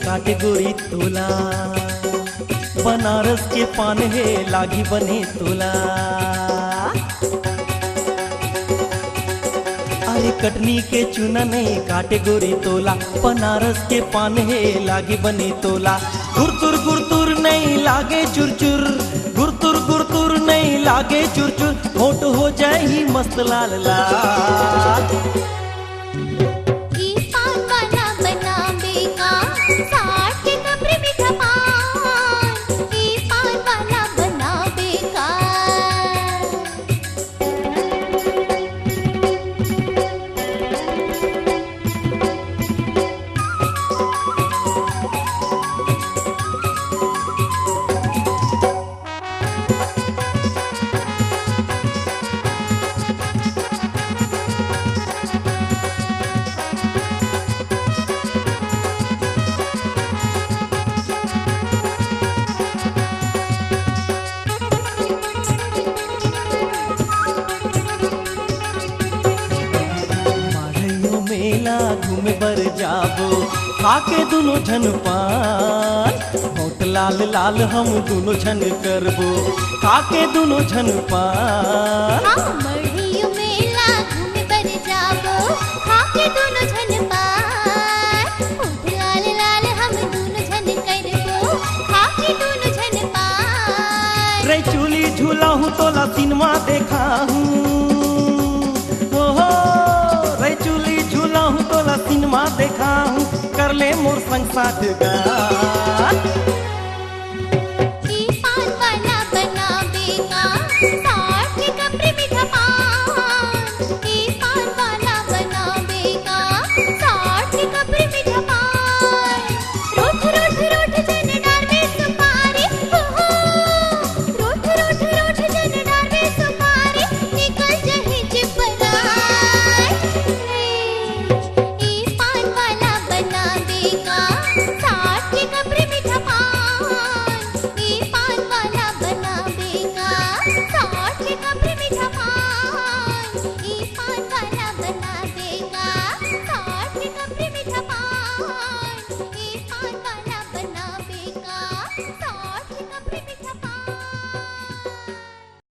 काटे गोरी तोला, बनारस के पान है लागी बने तोला। अरे कटनी के चूना नहीं काटे गोरी तोला, बनारस के पान है लागी बने तोला। गुरतुर नहीं लागे चुरचुर, गुरतुर नहीं लागे चुरचुर, होठ हो जाए ही मस्त लाल लाल। घूमे बर जाबो खाके दुनो झन पान, होठ लाल लाल हम दुनो झन करबो खाके दुनो झन पान। मढ़ियो मेला घूमे बर जाबो खाके दुनो झन पान, होठ लाल लाल हम दुनो झन करबो खाके दुनो झन पान। रे चूली झूला हूँ तोला सिनेमा देखा हूँ, सिनेमा देखा हूँ कर ले मोर संग साथ गान। पान वाला बनावेगा साठ के कपड़े मीठा पान, पान वाला बनावेगा साठ के कपड़े मीठा पान। रोठ रोठ रोठ जन डार में सुपारी, रोठ रोठ रोठ जन डार में सुपारी, निकल जही चिपराई। साठ के कपड़े मीठा पान, पान वाला बनावेगा साठ के कपड़े मीठा पान, पान वाला बनावेगा।